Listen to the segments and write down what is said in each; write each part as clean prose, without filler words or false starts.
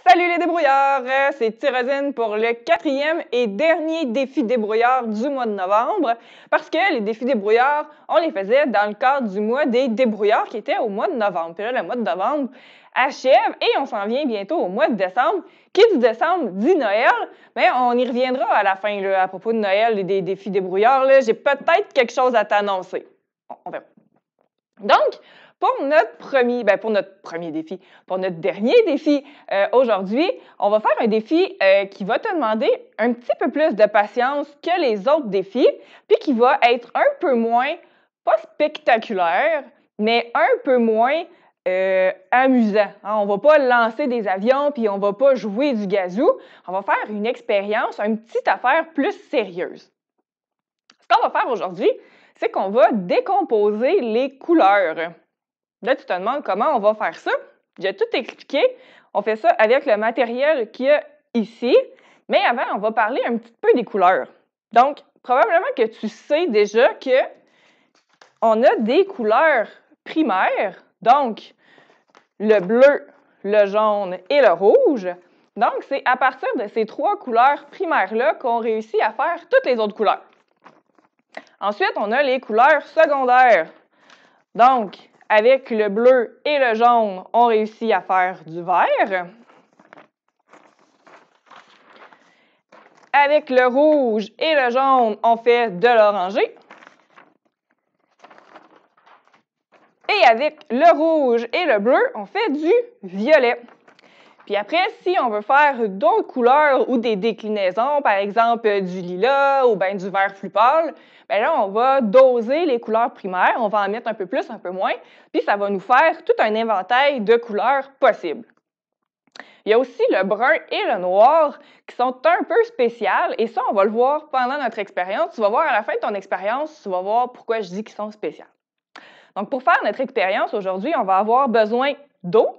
Salut les débrouillards! C'est Tyrosine pour le 4e et dernier défi débrouillard du mois de novembre, parce que les défis débrouillards, on les faisait dans le cadre du mois des débrouillards qui était au mois de novembre. Puis là, le mois de novembre achève et on s'en vient bientôt au mois de décembre. Qui dit décembre dit Noël, mais on y reviendra à la fin là, à propos de Noël et des défis débrouillards. J'ai peut-être quelque chose à t'annoncer. On verra. Donc, pour notre premier défi, pour notre dernier défi aujourd'hui, on va faire un défi qui va te demander un petit peu plus de patience que les autres défis, puis qui va être un peu moins, pas spectaculaire, mais un peu moins amusant. Hein? On ne va pas lancer des avions, puis on ne va pas jouer du gazou. On va faire une expérience, une petite affaire plus sérieuse. Ce qu'on va faire aujourd'hui, c'est qu'on va décomposer les couleurs. Là, tu te demandes comment on va faire ça. J'ai tout expliqué. On fait ça avec le matériel qu'il y a ici. Mais avant, on va parler un petit peu des couleurs. Donc, probablement que tu sais déjà qu'on a des couleurs primaires. Donc, le bleu, le jaune et le rouge. Donc, c'est à partir de ces trois couleurs primaires-là qu'on réussit à faire toutes les autres couleurs. Ensuite, on a les couleurs secondaires. Donc, avec le bleu et le jaune, on réussit à faire du vert. Avec le rouge et le jaune, on fait de l'orangé. Et avec le rouge et le bleu, on fait du violet. Puis après, si on veut faire d'autres couleurs ou des déclinaisons, par exemple du lilas ou bien du vert plus pâle, bien là, on va doser les couleurs primaires, on va en mettre un peu plus, un peu moins, puis ça va nous faire tout un éventail de couleurs possibles. Il y a aussi le brun et le noir qui sont un peu spéciales, et ça, on va le voir pendant notre expérience. Tu vas voir à la fin de ton expérience, tu vas voir pourquoi je dis qu'ils sont spéciales. Donc, pour faire notre expérience aujourd'hui, on va avoir besoin d'eau,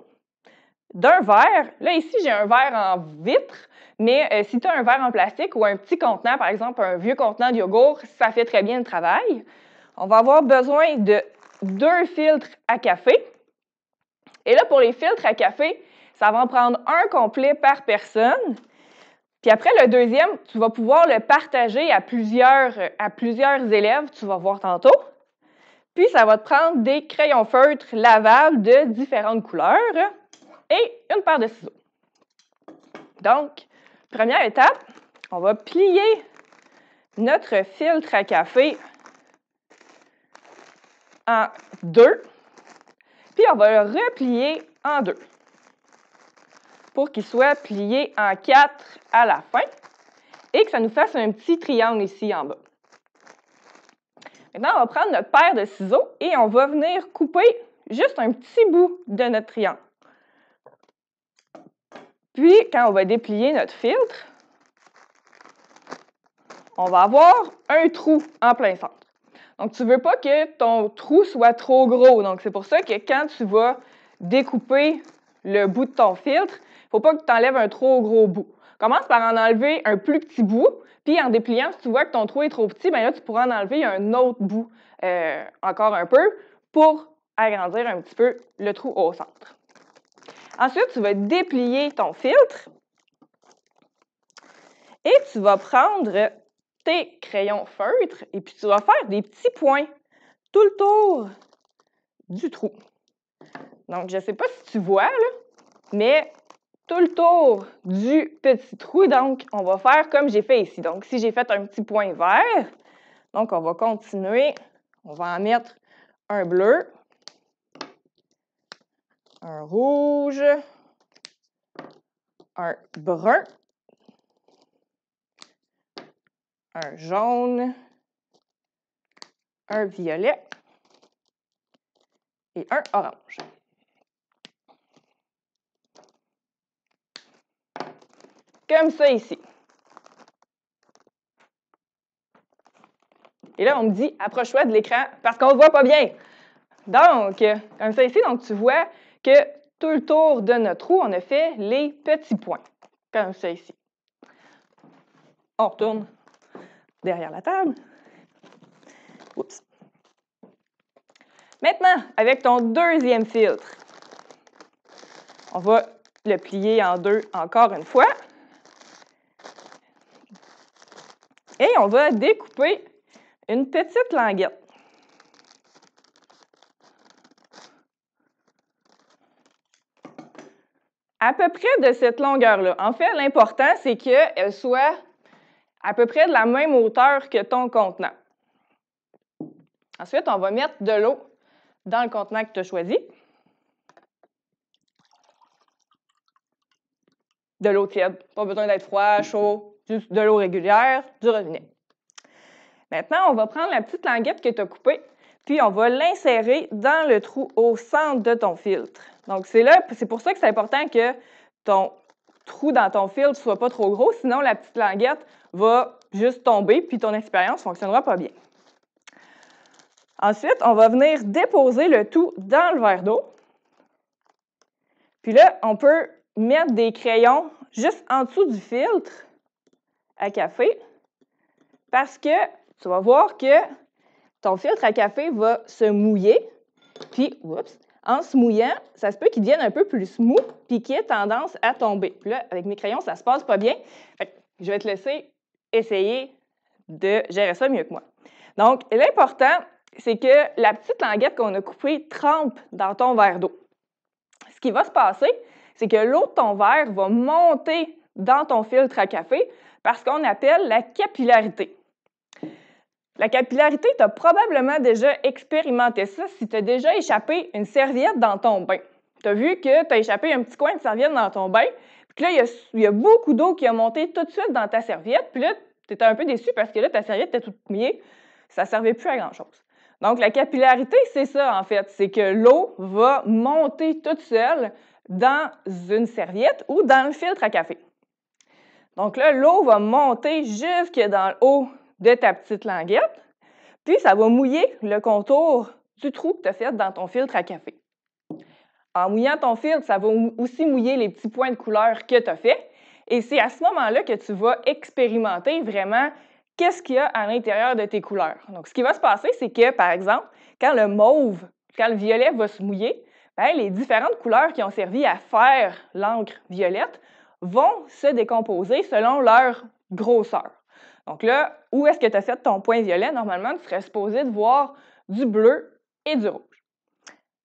d'un verre. Là, ici, j'ai un verre en vitre, mais si tu as un verre en plastique ou un petit contenant, par exemple un vieux contenant de yogourt, ça fait très bien le travail. On va avoir besoin de 2 filtres à café. Et là, pour les filtres à café, ça va en prendre un complet par personne. Puis après, le deuxième, tu vas pouvoir le partager à plusieurs élèves, tu vas voir tantôt. Puis, ça va te prendre des crayons feutres lavables de différentes couleurs et une paire de ciseaux. Donc, première étape, on va plier notre filtre à café en 2, puis on va le replier en 2 pour qu'il soit plié en 4 à la fin et que ça nous fasse un petit triangle ici en bas. Maintenant, on va prendre notre paire de ciseaux et on va venir couper juste un petit bout de notre triangle. Puis, quand on va déplier notre filtre, on va avoir un trou en plein centre. Donc, tu ne veux pas que ton trou soit trop gros. Donc, c'est pour ça que quand tu vas découper le bout de ton filtre, il ne faut pas que tu enlèves un trop gros bout. Commence par en enlever un plus petit bout, puis en dépliant, si tu vois que ton trou est trop petit, bien là, tu pourras en enlever un autre bout, encore un peu, pour agrandir un petit peu le trou au centre. Ensuite, tu vas déplier ton filtre et tu vas prendre tes crayons feutres et puis tu vas faire des petits points tout le tour du trou. Donc, je ne sais pas si tu vois, là, mais tout le tour du petit trou, donc on va faire comme j'ai fait ici. Donc, si j'ai fait un petit point vert, donc on va continuer, on va en mettre un bleu, un rouge, un brun, un jaune, un violet et un orange. Comme ça ici. Et là, on me dit, approche-toi de l'écran parce qu'on ne voit pas bien. Donc, comme ça ici, donc tu vois que tout le tour de notre trou, on a fait les petits points. Comme ça ici. On retourne derrière la table. Oups. Maintenant, avec ton deuxième filtre, on va le plier en deux encore une fois. Et on va découper une petite languette. À peu près de cette longueur-là. En fait, l'important, c'est qu'elle soit à peu près de la même hauteur que ton contenant. Ensuite, on va mettre de l'eau dans le contenant que tu as choisi. De l'eau tiède. Pas besoin d'être froid, chaud, juste de l'eau régulière, du robinet. Maintenant, on va prendre la petite languette que tu as coupée, puis on va l'insérer dans le trou au centre de ton filtre. Donc, c'est pour ça que c'est important que ton trou dans ton filtre ne soit pas trop gros, sinon la petite languette va juste tomber, puis ton expérience ne fonctionnera pas bien. Ensuite, on va venir déposer le tout dans le verre d'eau. Puis là, on peut mettre des crayons juste en dessous du filtre à café parce que tu vas voir que ton filtre à café va se mouiller. Puis, en se mouillant, ça se peut qu'il devienne un peu plus mou puis qu'il ait tendance à tomber. Puis là, avec mes crayons, ça ne se passe pas bien. Fait que je vais te laisser essayer de gérer ça mieux que moi. Donc, l'important, c'est que la petite languette qu'on a coupée trempe dans ton verre d'eau. Ce qui va se passer, c'est que l'eau de ton verre va monter dans ton filtre à café par ce qu'on appelle la capillarité. La capillarité, tu as probablement déjà expérimenté ça si tu as déjà échappé une serviette dans ton bain. Tu as vu que tu as échappé un petit coin de serviette dans ton bain, puis là, il y a beaucoup d'eau qui a monté tout de suite dans ta serviette, puis là, tu étais un peu déçu parce que là, ta serviette était toute mouillée, ça ne servait plus à grand-chose. Donc, la capillarité, c'est ça, en fait. C'est que l'eau va monter toute seule dans une serviette ou dans le filtre à café. Donc là, l'eau va monter jusque dans le haut de ta petite languette, puis ça va mouiller le contour du trou que tu as fait dans ton filtre à café. En mouillant ton filtre, ça va aussi mouiller les petits points de couleur que tu as fait, et c'est à ce moment-là que tu vas expérimenter vraiment qu'est-ce qu'il y a à l'intérieur de tes couleurs. Donc, ce qui va se passer, c'est que, par exemple, quand le violet va se mouiller, bien, les différentes couleurs qui ont servi à faire l'encre violette vont se décomposer selon leur grosseur. Donc là, où est-ce que tu as fait ton point violet? Normalement, tu serais supposé de voir du bleu et du rouge.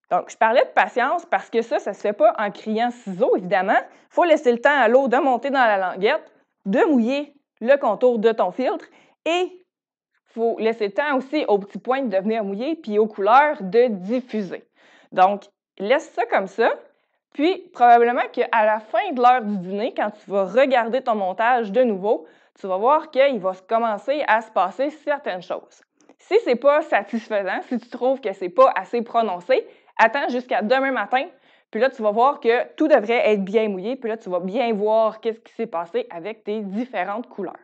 Donc, je parlais de patience parce que ça ne se fait pas en criant ciseaux, évidemment. Il faut laisser le temps à l'eau de monter dans la languette, de mouiller le contour de ton filtre et il faut laisser le temps aussi aux petits points de devenir mouillés puis aux couleurs de diffuser. Donc, laisse ça comme ça. Puis, probablement qu'à la fin de l'heure du dîner, quand tu vas regarder ton montage de nouveau, tu vas voir qu'il va commencer à se passer certaines choses. Si ce n'est pas satisfaisant, si tu trouves que ce n'est pas assez prononcé, attends jusqu'à demain matin, puis là, tu vas voir que tout devrait être bien mouillé, puis là, tu vas bien voir qu'est-ce qui s'est passé avec tes différentes couleurs.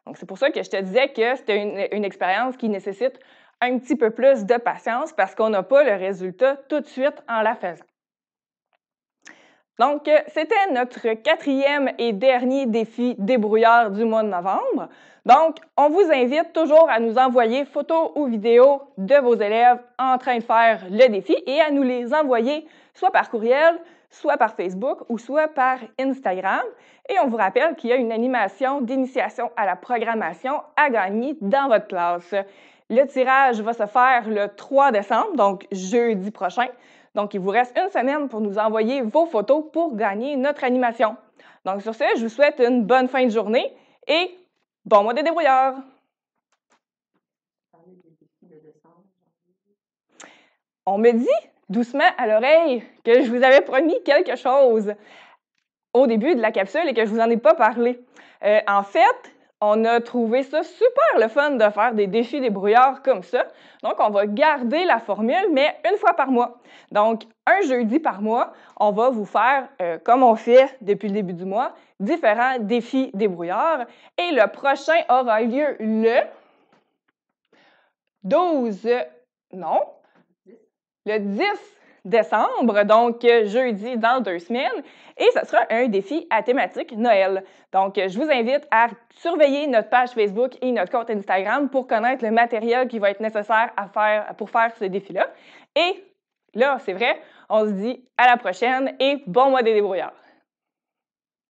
Donc, c'est pour ça que je te disais que c'était une expérience qui nécessite un petit peu plus de patience parce qu'on n'a pas le résultat tout de suite en la faisant. Donc, c'était notre 4e et dernier défi débrouillard du mois de novembre. Donc, on vous invite toujours à nous envoyer photos ou vidéos de vos élèves en train de faire le défi et à nous les envoyer soit par courriel, soit par Facebook ou soit par Instagram. Et on vous rappelle qu'il y a une animation d'initiation à la programmation à gagner dans votre classe. Le tirage va se faire le 3 décembre, donc jeudi prochain. Donc, il vous reste une semaine pour nous envoyer vos photos pour gagner notre animation. Donc, sur ce, je vous souhaite une bonne fin de journée et bon mois des débrouillards! On me dit doucement à l'oreille que je vous avais promis quelque chose au début de la capsule et que je ne vous en ai pas parlé. En fait, on a trouvé ça super le fun de faire des défis débrouillards comme ça. Donc, on va garder la formule, mais une fois par mois. Donc, un jeudi par mois, on va vous faire, comme on fait depuis le début du mois, différents défis débrouillards. Et le prochain aura lieu le 10 décembre, donc jeudi dans 2 semaines, et ce sera un défi à thématique Noël. Donc, je vous invite à surveiller notre page Facebook et notre compte Instagram pour connaître le matériel qui va être nécessaire pour faire ce défi-là. Et là, c'est vrai, on se dit à la prochaine et bon mois des débrouillards!